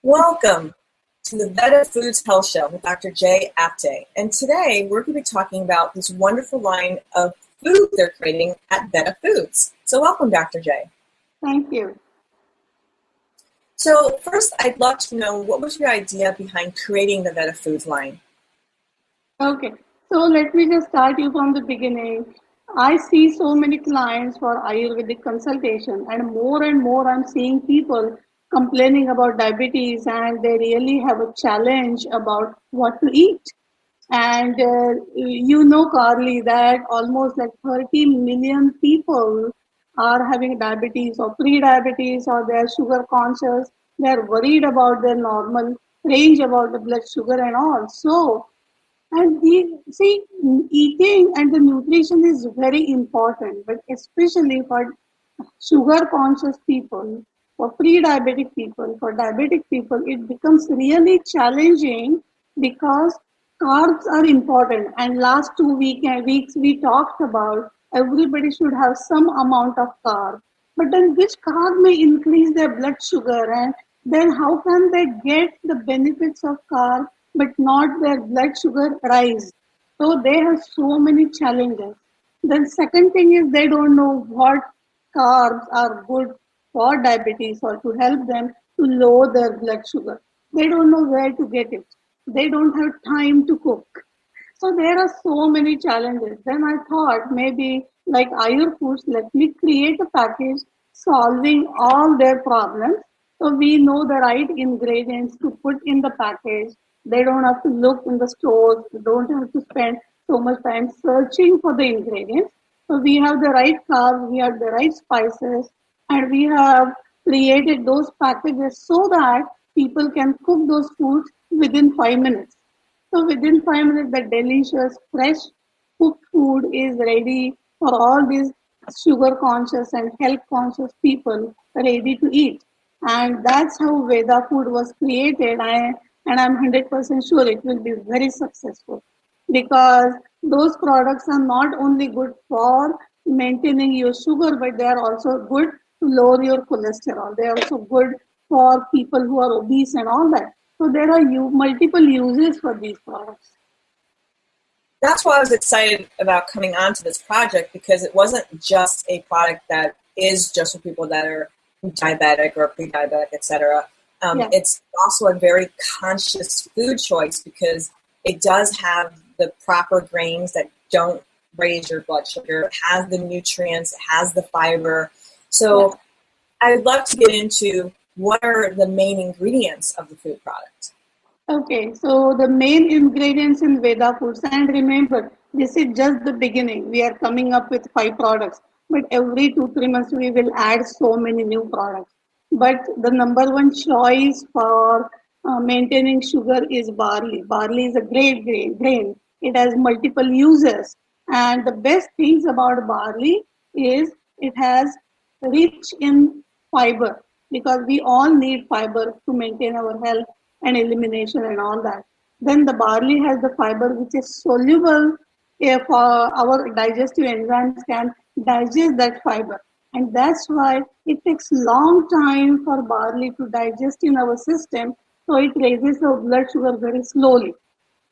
Welcome to the VedaFoods Health Show with Dr. J. Apte. And today we're going to be talking about this wonderful line of food they're creating at VedaFoods. So welcome, Dr. J. Thank you. So first, I'd love to know, what was your idea behind creating the VedaFoods line? Okay, so let me just start you from the beginning. I see so many clients for Ayurvedic consultation, and more I'm seeing people complaining about diabetes, and they really have a challenge about what to eat. And Carly, that almost like 30 million people are having diabetes or pre-diabetes, or they're sugar conscious. They're worried about their normal range about the blood sugar and all. So, and we see, eating and the nutrition is very important, but especially for sugar conscious people, for pre-diabetic people, for diabetic people, it becomes really challenging because carbs are important. And last 2 weeks we talked about everybody should have some amount of carb. But then which carb may increase their blood sugar, and then how can they get the benefits of carb but not their blood sugar rise? So they have so many challenges. Then second thing is they don't know what carbs are good for diabetes or to help them to lower their blood sugar. They don't know where to get it. They don't have time to cook. So there are so many challenges. Then I thought maybe like Ayur Foods, let me create a package solving all their problems. So we know the right ingredients to put in the package. They don't have to look in the stores. They don't have to spend so much time searching for the ingredients. So we have the right carbs, we have the right spices, and we have created those packages so that people can cook those foods within 5 minutes. So within 5 minutes, the delicious, fresh cooked food is ready for all these sugar conscious and health conscious people ready to eat. And that's how Veda food was created. And I'm 100% sure it will be very successful, because those products are not only good for maintaining your sugar, but they are also good to lower your cholesterol. They are also good for people who are obese and all that. So there are multiple uses for these products. That's why I was excited about coming onto this project, because it wasn't just a product that is just for people that are diabetic or pre-diabetic, etc. It's also a very conscious food choice, because it does have the proper grains that don't raise your blood sugar. It has the nutrients, it has the fiber. So I'd love to get into what are the main ingredients of the food product. Okay, so the main ingredients in Veda Foods, and remember, this is just the beginning. We are coming up with 5 products, but every 2-3 months we will add so many new products. But the number one choice for maintaining sugar is barley. Barley is a great grain. It has multiple uses. And the best things about barley is it has rich in fiber, because we all need fiber to maintain our health and elimination and all that. Then the barley has the fiber which is soluble if our digestive enzymes can digest that fiber. And that's why it takes long time for barley to digest in our system. So it raises our blood sugar very slowly.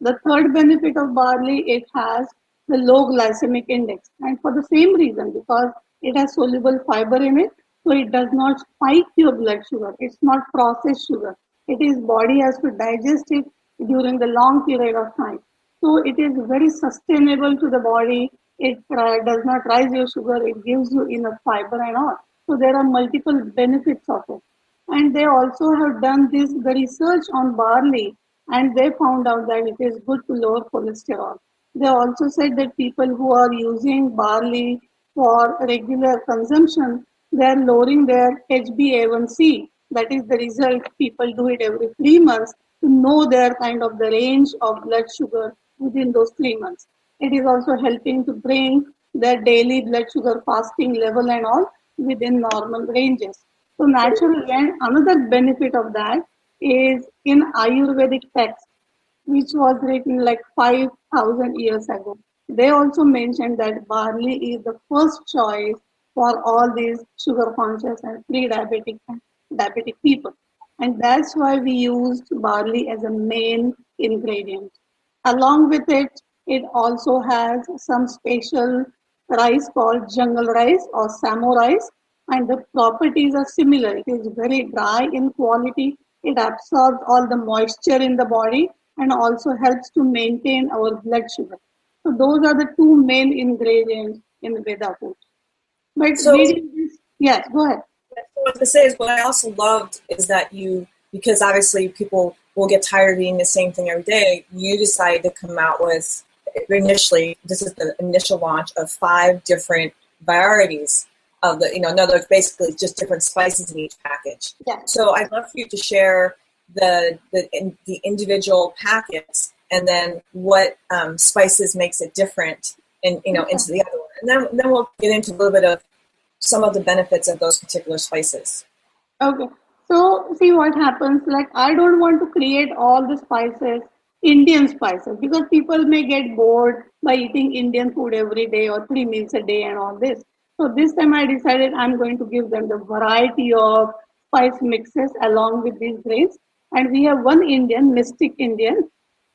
The third benefit of barley, it has the low glycemic index. And for the same reason, because it has soluble fiber in it, so it does not spike your blood sugar. It's not processed sugar. It is body has to digest it during the long period of time. So it is very sustainable to the body. It does not rise your sugar. It gives you enough fiber and all. So there are multiple benefits of it. And they also have done the research on barley, and they found out that it is good to lower cholesterol. They also said that people who are using barley for regular consumption, they are lowering their HbA1c. That is the result. People do it every 3 months to know their kind of the range of blood sugar within those 3 months. It is also helping to bring their daily blood sugar fasting level and all within normal ranges. So naturally, and another benefit of that is in Ayurvedic text, which was written like 5,000 years ago. They also mentioned that barley is the first choice for all these sugar conscious and pre-diabetic and diabetic people. And that's why we used barley as a main ingredient. Along with it, it also has some special rice called jungle rice or samo rice, and the properties are similar. It is very dry in quality, it absorbs all the moisture in the body, and also helps to maintain our blood sugar. So those are the two main ingredients in Veda food. But So, reading this, yes, go ahead. what I was going to say is what I also loved is that because obviously people will get tired of eating the same thing every day, you decided to come out with, initially, this is the initial launch of 5 different varieties of the, in other words, basically just different spices in each package. Yeah. So I'd love for you to share the individual packets and then what spices makes it different into the other one. And then we'll get into a little bit of some of the benefits of those particular spices. Okay. So see what happens. Like I don't want to create all the spices, Indian spices, because people may get bored by eating Indian food every day or 3 meals a day and all this. So this time I decided I'm going to give them the variety of spice mixes along with these grains. And we have one Indian, Mystic Indian,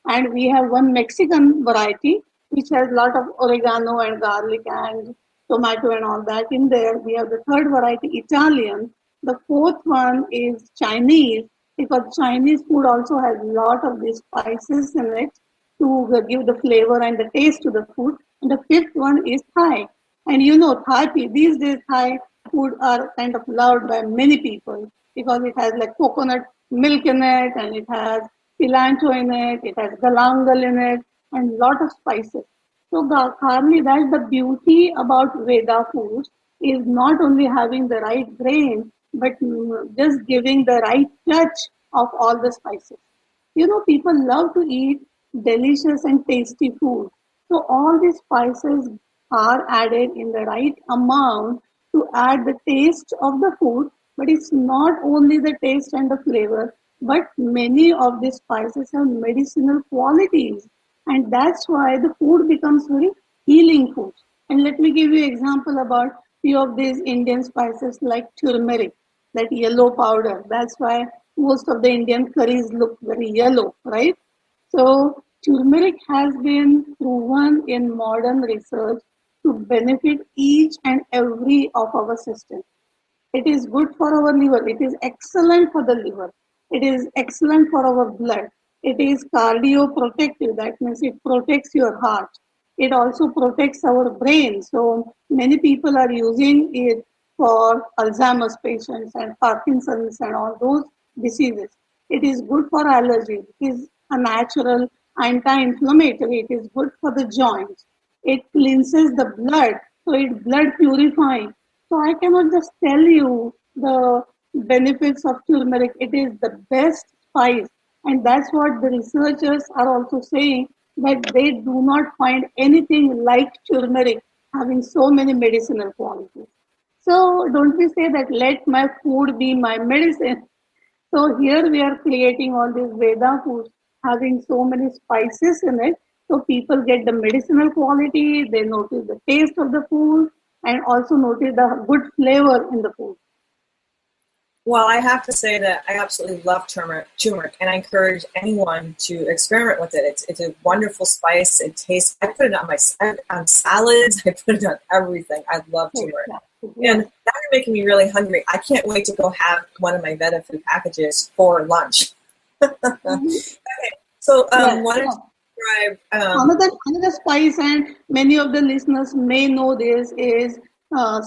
and we have one Mexican variety which has a lot of oregano and garlic and tomato and all that in there. We have the third variety, Italian. The fourth one is Chinese, because Chinese food also has a lot of these spices in it to give the flavor and the taste to the food. And the fifth one is Thai. And these days Thai food are kind of loved by many people because it has like coconut milk in it, and it has cilantro in it has galangal in it, and lot of spices. So, Carly, that's the beauty about Veda foods is not only having the right grain, but just giving the right touch of all the spices. People love to eat delicious and tasty food. So all these spices are added in the right amount to add the taste of the food, but it's not only the taste and the flavor, but many of these spices have medicinal qualities. And that's why the food becomes very healing food. And let me give you an example about few of these Indian spices like turmeric, that yellow powder. That's why most of the Indian curries look very yellow, right? So turmeric has been proven in modern research to benefit each and every of our system. It is good for our liver. It is excellent for the liver. It is excellent for our blood. It is cardioprotective. That means it protects your heart. It also protects our brain. So many people are using it for Alzheimer's patients and Parkinson's and all those diseases. It is good for allergy. It is a natural anti-inflammatory. It is good for the joints. It cleanses the blood. So it blood purifying. So I cannot just tell you the benefits of turmeric. It is the best spice. And that's what the researchers are also saying, that they do not find anything like turmeric having so many medicinal qualities. So don't we say that let my food be my medicine? So here we are creating all these Veda foods having so many spices in it. So people get the medicinal quality, they notice the taste of the food, and also notice the good flavor in the food. Well, I have to say that I absolutely love turmeric, and I encourage anyone to experiment with it. It's a wonderful spice. It tastes. I put it on salads. I put it on everything. I love turmeric, and now you're making me really hungry. I can't wait to go have one of my VedaFood packages for lunch. Okay, so why don't you describe another spice, and many of the listeners may know this, is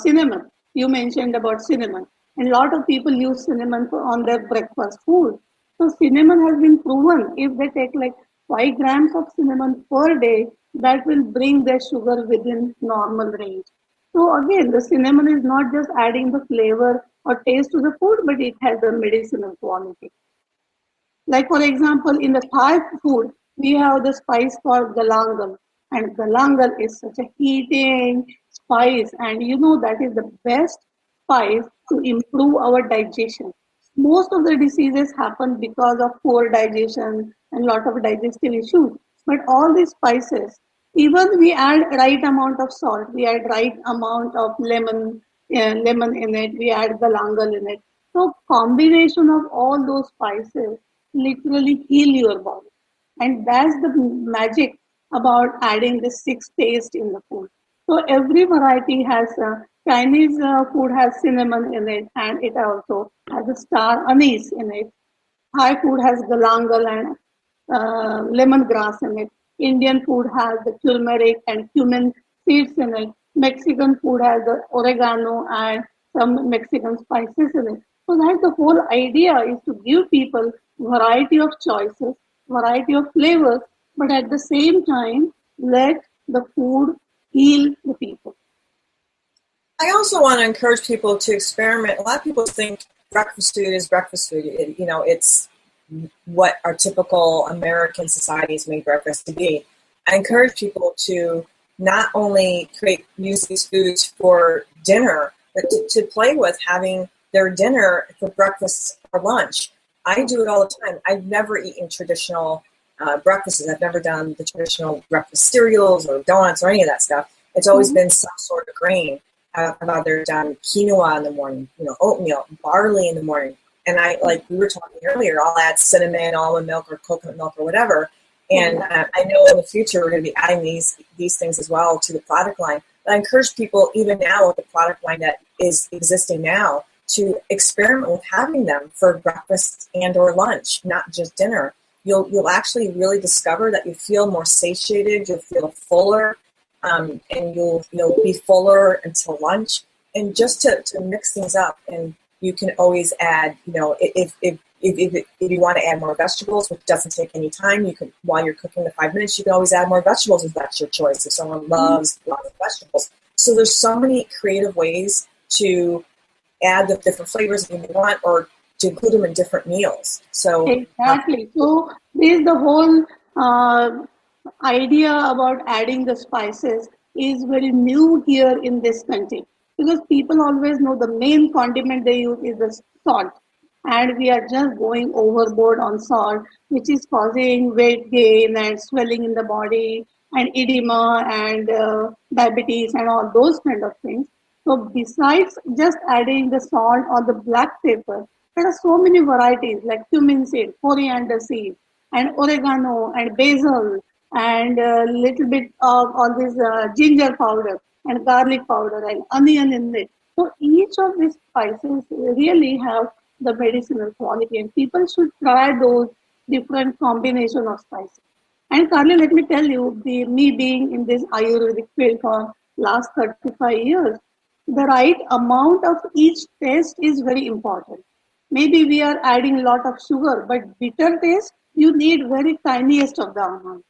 cinnamon. You mentioned about cinnamon. And a lot of people use cinnamon on their breakfast food. So cinnamon has been proven, if they take like 5 grams of cinnamon per day, that will bring their sugar within normal range. So again, the cinnamon is not just adding the flavor or taste to the food, but it has a medicinal quality. Like for example, in the Thai food, we have the spice called galangal. And galangal is such a heating spice, and that is the best spice to improve our digestion. Most of the diseases happen because of poor digestion and lot of digestive issues. But all these spices, even we add right amount of salt, we add right amount of lemon in it, we add galangal in it. So combination of all those spices literally heal your body. And that's the magic about adding the six taste in the food. So every variety has Chinese food has cinnamon in it, and it also has a star anise in it. Thai food has galangal and lemongrass in it. Indian food has the turmeric and cumin seeds in it. Mexican food has the oregano and some Mexican spices in it. So that's the whole idea, is to give people variety of choices, variety of flavors, but at the same time let the food heal the people. I also want to encourage people to experiment. A lot of people think breakfast food is breakfast food. It's what our typical American societies made breakfast to be. I encourage people to not only use these foods for dinner, but to play with having their dinner for breakfast or lunch. I do it all the time. I've never eaten traditional breakfasts. I've never done the traditional breakfast cereals or donuts or any of that stuff. It's always been some sort of grain. I've either done quinoa in the morning, oatmeal, barley in the morning. And like we were talking earlier, I'll add cinnamon, almond milk, or coconut milk, or whatever. And I know in the future we're going to be adding these things as well to the product line. But I encourage people, even now with the product line that is existing now, to experiment with having them for breakfast and or lunch, not just dinner. You'll actually really discover that you feel more satiated, you'll feel fuller, and you'll be fuller until lunch. And just to mix things up, and you can always add, if you want to add more vegetables, which doesn't take any time, you can, while you're cooking the 5 minutes, you can always add more vegetables if that's your choice, if someone loves lots of vegetables. So there's so many creative ways to add the different flavors that you want, or to include them in different meals. So exactly. So this is the whole idea about adding the spices is very new here in this country, because people always know the main condiment they use is the salt, and we are just going overboard on salt, which is causing weight gain and swelling in the body and edema and diabetes and all those kind of things. So besides just adding the salt or the black pepper, there are so many varieties like cumin seed, coriander seed, and oregano and basil and a little bit of all this ginger powder and garlic powder and onion in it. So each of these spices really have the medicinal quality, and people should try those different combination of spices. And Carly, let me tell you, me being in this Ayurvedic field for last 35 years, the right amount of each taste is very important. Maybe we are adding a lot of sugar, but bitter taste, you need very tiniest of the amount.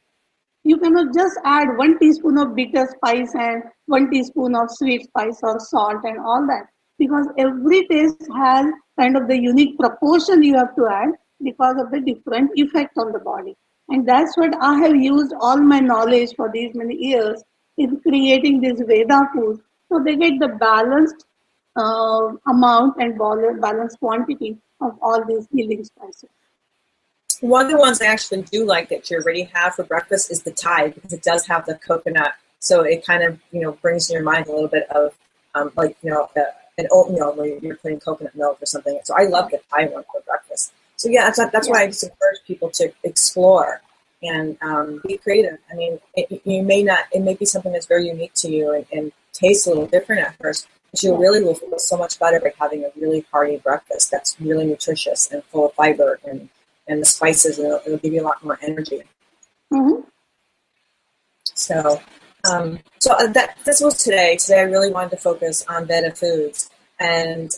You cannot just add 1 teaspoon of bitter spice and 1 teaspoon of sweet spice or salt and all that, because every taste has kind of the unique proportion you have to add because of the different effect on the body. And that's what I have used all my knowledge for these many years in creating these Veda foods. So they get the balanced amount and balanced quantity of all these healing spices. one of the ones I actually do like that you already have for breakfast is the Thai, because it does have the coconut. So it kind of, brings to your mind a little bit of an oatmeal where you're putting coconut milk or something. So I love the Thai one for breakfast. So yeah, that's why I just encourage people to explore and be creative. I mean, it may be something that's very unique to you and tastes a little different at first, but you really will feel so much better by having a really hearty breakfast that's really nutritious and full of fiber and the spices, and it'll give you a lot more energy. Mm-hmm. So this was today. Today I really wanted to focus on VedaFoods, and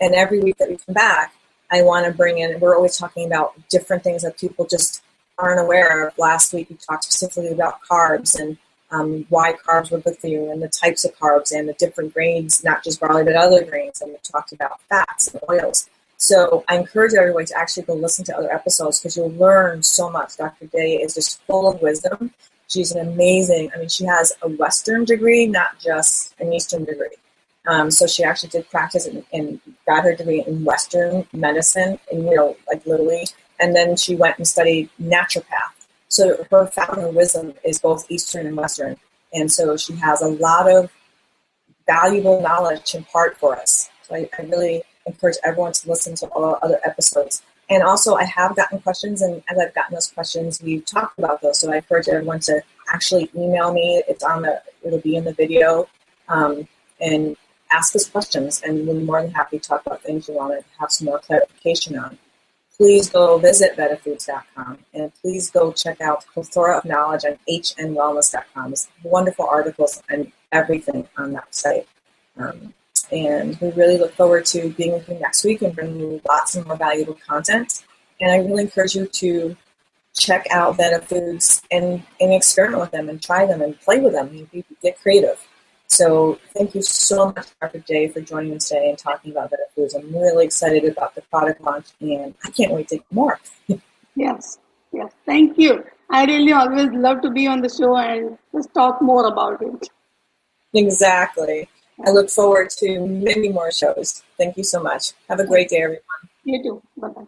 every week that we come back, I want to bring in. We're always talking about different things that people just aren't aware of. Last week we talked specifically about carbs and why carbs were good for you, and the types of carbs and the different grains, not just barley but other grains. And we talked about fats and oils. So I encourage everybody to actually go listen to other episodes, because you'll learn so much. Dr. Day is just full of wisdom. She's an amazing, she has a Western degree, not just an Eastern degree. So she actually did practice and got her degree in Western medicine, and literally. And then she went and studied naturopath. So her fountain wisdom is both Eastern and Western. And so she has a lot of valuable knowledge to impart for us. So I really encourage everyone to listen to all our other episodes. And also, I have gotten questions, and as I've gotten those questions, we've talked about those. So I encourage everyone to actually email me. It'll be in the video, and ask us questions. And we're more than happy to talk about things you want to have some more clarification on. Please go visit VedaFoods.com, and please go check out Plethora of Knowledge on hnwellness.com. There's wonderful articles and everything on that site. And we really look forward to being with you next week and bringing you lots of more valuable content. And I really encourage you to check out VedaFoods and experiment with them and try them and play with them. You get creative. So thank you so much, Dr. J, for joining us today and talking about VedaFoods. I'm really excited about the product launch, and I can't wait to get more. Yes. Thank you. I really always love to be on the show and just talk more about it. Exactly. I look forward to many more shows. Thank you so much. Have a great day, everyone. You too. Bye-bye.